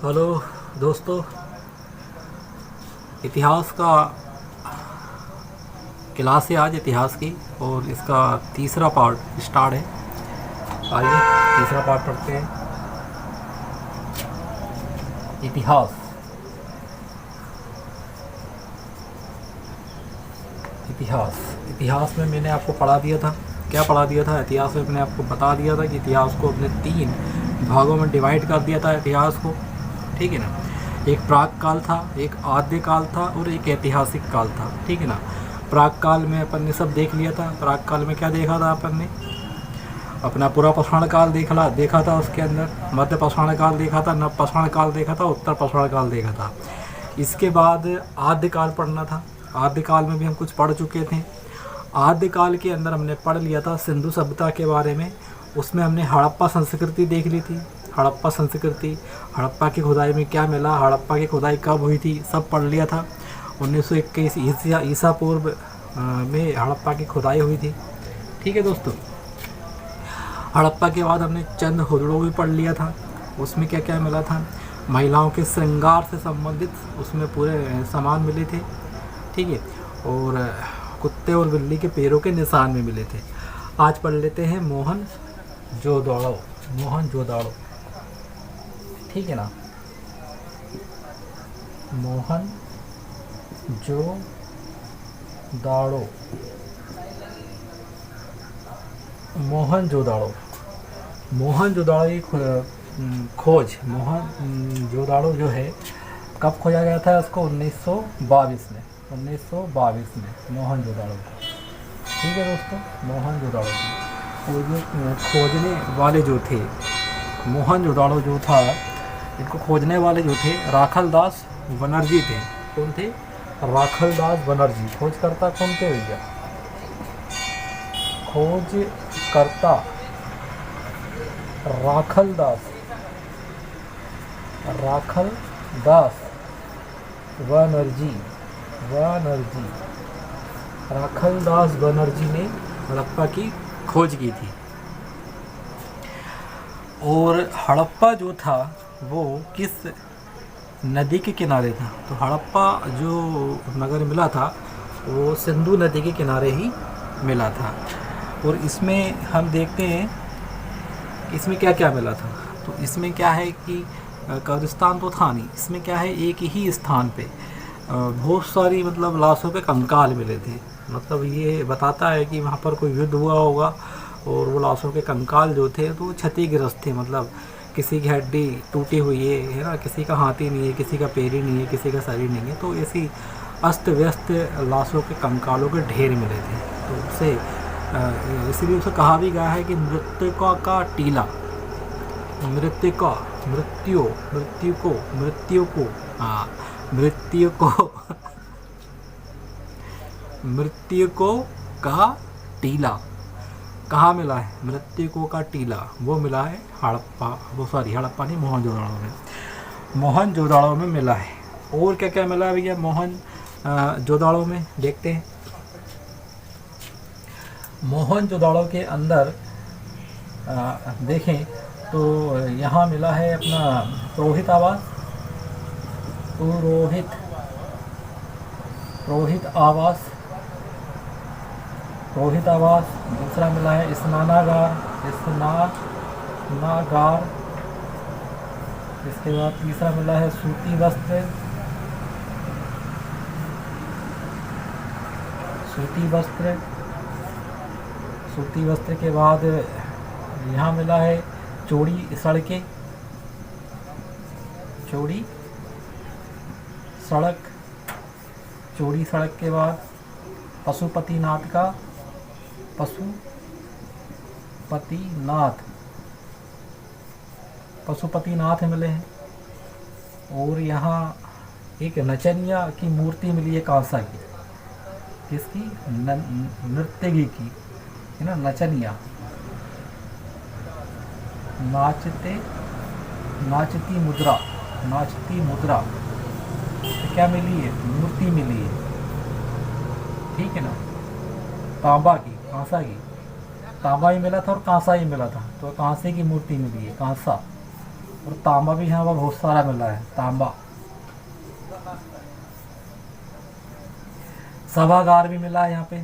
Hello दोस्तों, इतिहास का क्लास है आज इतिहास की और इसका तीसरा पार्ट स्टार्ट है। आइए तीसरा पार्ट पढ़ते हैं। इतिहास इतिहास इतिहास में मैंने आपको पढ़ा दिया था। क्या पढ़ा दिया था? इतिहास में मैंने आपको बता दिया था कि इतिहास को अपने 3 भागों में डिवाइड कर दिया था इतिहास को। ठीक है ना। एक प्राक काल था, एक आद्य काल था और एक ऐतिहासिक काल था। ठीक है ना। प्राक काल में अपन ने सब देख लिया था। प्राक काल में क्या देखा था अपन ने? अपना पूरा पाषाण काल देखा था। उसके अंदर मध्य पाषाण काल देखा था, नव पाषाण काल देखा था, उत्तर पाषाण काल देखा था। इसके बाद आद्य काल पढ़ना था। आद्य काल में भी हम कुछ पढ़ चुके थे। आद्य काल के अंदर हमने पढ़ लिया था सिंधु सभ्यता के बारे में। उसमें हमने हड़प्पा संस्कृति देख ली थी। हड़प्पा संस्कृति, हड़प्पा की खुदाई में क्या मिला, हड़प्पा की खुदाई कब हुई थी, सब पढ़ लिया था। 1921 ईसा पूर्व में हड़प्पा की खुदाई हुई थी। ठीक है दोस्तों। हड़प्पा के बाद हमने चंद हुदड़ो भी पढ़ लिया था। उसमें क्या क्या मिला था? महिलाओं के श्रृंगार से संबंधित उसमें पूरे सामान मिले थे। ठीक है। और कुत्ते और बिल्ली के पैरों के निशान में मिले थे। आज पढ़ लेते हैं मोहनजोदड़ो। ठीक है ना। मोहनजोदड़ो की खोज, मोहनजोदड़ो जो है कब खोजा गया था? उसको 1922 में मोहनजोदड़ो को। ठीक है दोस्तों। मोहनजोदड़ो को जो खोजने वाले जो थे, मोहनजोदड़ो जो था, इनको खोजने वाले जो थे राखलदास बनर्जी थे। कौन थे? राखलदास बनर्जी। खोजकर्ता कौन थे भैया? खोजकर्ता राखलदास बनर्जी। राखलदास बनर्जी ने हड़प्पा की खोज की थी। और हड़प्पा जो था वो किस नदी के किनारे था? तो हड़प्पा जो नगर मिला था वो सिंधु नदी के किनारे ही मिला था। और इसमें हम देखते हैं इसमें क्या क्या मिला था। तो इसमें क्या है कि कब्रिस्तान तो था नहीं। इसमें क्या है, एक ही स्थान पे बहुत सारी मतलब लाशों के कंकाल मिले थे। मतलब ये बताता है कि वहाँ पर कोई युद्ध हुआ होगा और वो लाशों के कंकाल जो थे तो क्षतिग्रस्त थे। मतलब किसी की हड्डी टूटी हुई है ना, किसी का हाथ ही नहीं है, किसी का पैर ही नहीं है, किसी का शरीर नहीं है। तो ऐसी अस्त व्यस्त लाशों के कंकालों के ढेर मिले थे। तो उससे इसीलिए उसे कहा भी गया है कि मृत्यु का टीला, मृत्यु का टीला कहाँ मिला है? मृत्यु का टीला वो मिला है हड़प्पा नहीं, मोहनजोदड़ो में मिला है। और क्या क्या मिला है भैया मोहनजोदड़ो में? देखते हैं। मोहनजोदड़ो के अंदर देखें तो यहाँ मिला है अपना पुरोहित आवास। दूसरा मिला है स्नानागार। इसके बाद तीसरा मिला है सूती वस्त्र के बाद यहाँ मिला है चौड़ी सड़क के बाद पशुपतिनाथ मिले हैं। और यहाँ एक नचनिया की मूर्ति मिली है कांसा की। किसकी? नर्तकी की है ना, नचनिया। नाचती मुद्रा तो क्या मिली है? मूर्ति मिली है। ठीक है ना। कांसा की तांबा ही मिला था और कांसा ही मिला था, तो कांसे की मूर्ति मिली है, कांसा। और तांबा भी यहाँ पर बहुत सारा मिला है, तांबा। सभागार भी मिला है यहाँ पे,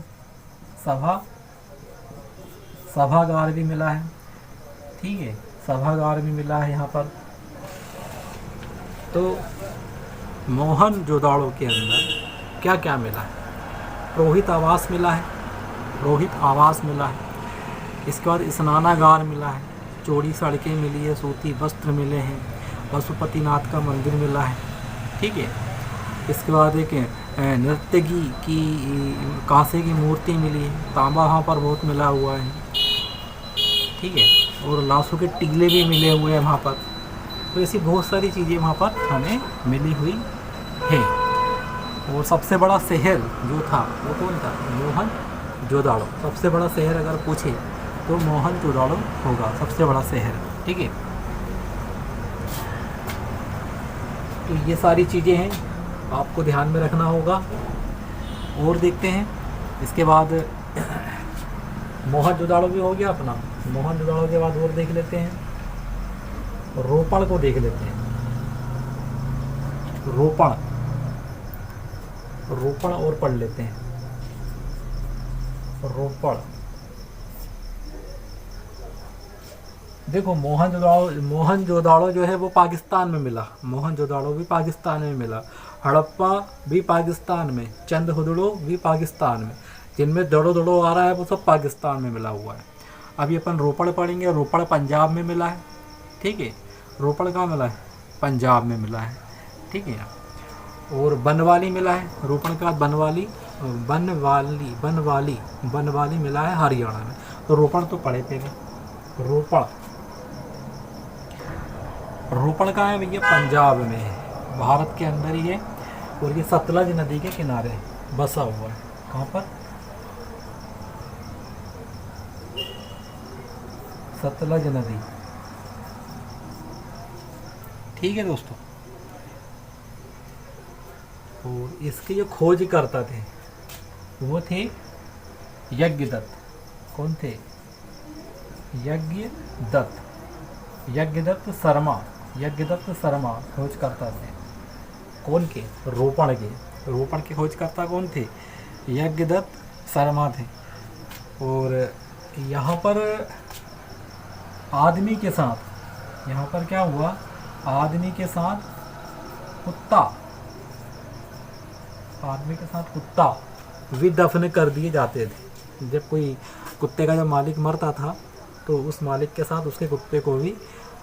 सभागार भी मिला है, ठीक है, सभागार भी मिला है यहाँ पर। तो मोहनजोदाड़ो के अंदर क्या क्या मिला है? पुरोहित आवास मिला है, पुरोहित आवास मिला है। इसके बाद स्नानागार मिला है, चौड़ी सड़कें मिली है, सूती वस्त्र मिले हैं, पशुपतिनाथ का मंदिर मिला है, ठीक है। इसके बाद एक नर्तकी की कांसे की मूर्ति मिली है, तांबा वहाँ पर बहुत मिला हुआ है, ठीक है। और लाशों के टीले भी मिले हुए हैं वहाँ पर। तो ऐसी बहुत सारी चीज़ें वहाँ पर हमें मिली हुई है। और सबसे बड़ा शहर जो था वो कौन था? मोहनजोदाड़ो। सबसे बड़ा शहर अगर पूछे तो मोहनजोदाड़ो होगा सबसे बड़ा शहर, ठीक है। तो ये सारी चीज़ें हैं, आपको ध्यान में रखना होगा। और देखते हैं इसके बाद मोहनजोदाड़ो भी हो गया अपना। मोहनजोदाड़ो के बाद और देख लेते हैं, रोपड़ को देख लेते हैं। रोपड़ और पढ़ लेते हैं। रोपड़, देखो मोहनजोदाड़ो जो है वो पाकिस्तान में मिला। मोहनजोदाड़ो भी पाकिस्तान में मिला, हड़प्पा भी पाकिस्तान में, चंदहुदड़ो भी पाकिस्तान में। जिनमें दड़ो दड़ो आ रहा है वो सब पाकिस्तान में मिला हुआ है। अभी अपन रोपड़ पढ़ेंगे। रोपड़ पंजाब में मिला है, ठीक है। रोपड़ कहाँ मिला है? पंजाब में मिला है, ठीक है। और बनवाली मिला है, रोपड़ के बाद बनवाली मिला है हरियाणा में। तो रोपड़ तो पढ़े थे। रोपड़ कहाँ है भैया? पंजाब में है, भारत के अंदर ही है। और ये सतलज नदी के किनारे बसा हुआ है। कहाँ पर? सतलज नदी, ठीक है दोस्तों। और इसके जो खोज करता थे वो थे यज्ञदत्त। कौन थे? यज्ञदत्त शर्मा खोज करता थे। कौन के? रोपड़ के खोजकर्ता कौन थे? यज्ञदत्त शर्मा थे। और यहाँ पर आदमी के साथ, यहाँ पर क्या हुआ? आदमी के साथ कुत्ता भी दफन कर दिए जाते थे। जब कोई कुत्ते का जब मालिक मरता था तो उस मालिक के साथ उसके कुत्ते को भी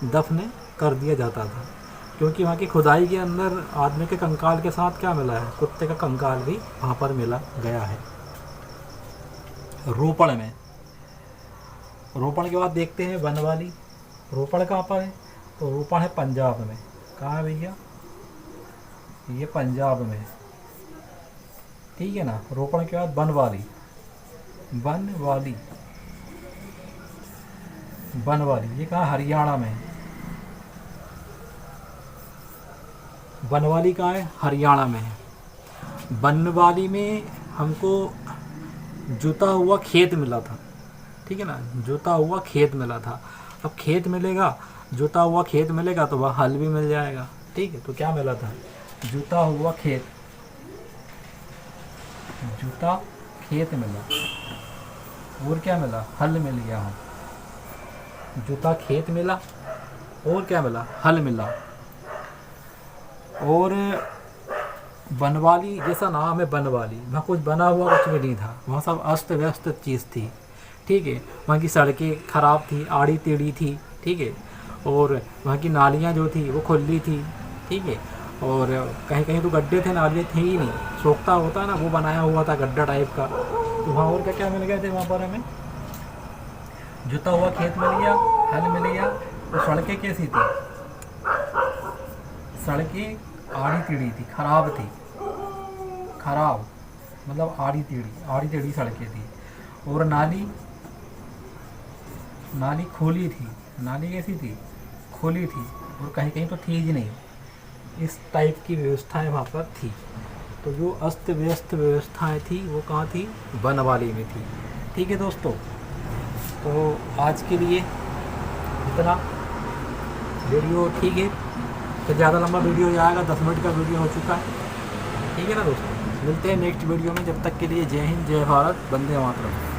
दफन कर दिया जाता था, क्योंकि वहाँ की खुदाई के अंदर आदमी के कंकाल के साथ क्या मिला है? कुत्ते का कंकाल भी वहाँ पर मिला गया है, रोपड़ में। रोपड़ के बाद देखते हैं बनवाली। रोपड़ कहाँ पर है? तो रोपड़ है पंजाब में। कहाँ है भैया? ये पंजाब में, ठीक है ना। रोपड़ के बाद बनवाली ये कहाँ? हरियाणा में। बनवाली कहाँ है? हरियाणा में है। बनवाली में हमको जुता हुआ खेत मिला था, ठीक है ना। जुता हुआ खेत मिला था। अब खेत मिलेगा, जुता हुआ खेत मिलेगा तो वह हल भी मिल जाएगा, ठीक है। तो क्या मिला था? जुता हुआ खेत, जुता खेत मिला। और क्या मिला? हल मिल गया। हम जुता खेत मिला और क्या मिला? हल मिला। और बनवाली जैसा नाम है बनवाली, वहाँ कुछ बना हुआ कुछ भी नहीं था। वहाँ सब अस्त व्यस्त चीज़ थी, ठीक है। वहाँ की सड़कें ख़राब थी, आड़ी टेढ़ी थी, ठीक है। और वहाँ की नालियाँ जो थी वो खुली थी, ठीक है। और कहीं कहीं तो गड्ढे थे, नालियाँ थी ही नहीं। सोख्ता होता है ना, वो बनाया हुआ था गड्ढा टाइप का। तो वहाँ और क्या क्या मिल गए थे वहाँ पर हमें? जुता हुआ खेत मिल गया, हल मिल गया। तो सड़कें कैसी थी? सड़कें आड़ी टेढ़ी थी, खराब थी। खराब मतलब आड़ी टेढ़ी सड़कें थी। और नाली खोली थी। नाली कैसी थी? खोली थी। और कहीं कहीं तो थी ही नहीं। इस टाइप की व्यवस्थाएं वहाँ पर थी। तो जो अस्त व्यस्त व्यवस्थाएं थी वो कहाँ थी? बनवाली में थी, ठीक है दोस्तों। तो आज के लिए इतना। वीडियो ठीक है, तो ज़्यादा लंबा वीडियो जाएगा, 10 मिनट का वीडियो हो चुका है। ठीक है ना दोस्तों, मिलते हैं नेक्स्ट वीडियो में। जब तक के लिए जय हिंद, जय भारत, वंदे मातरम।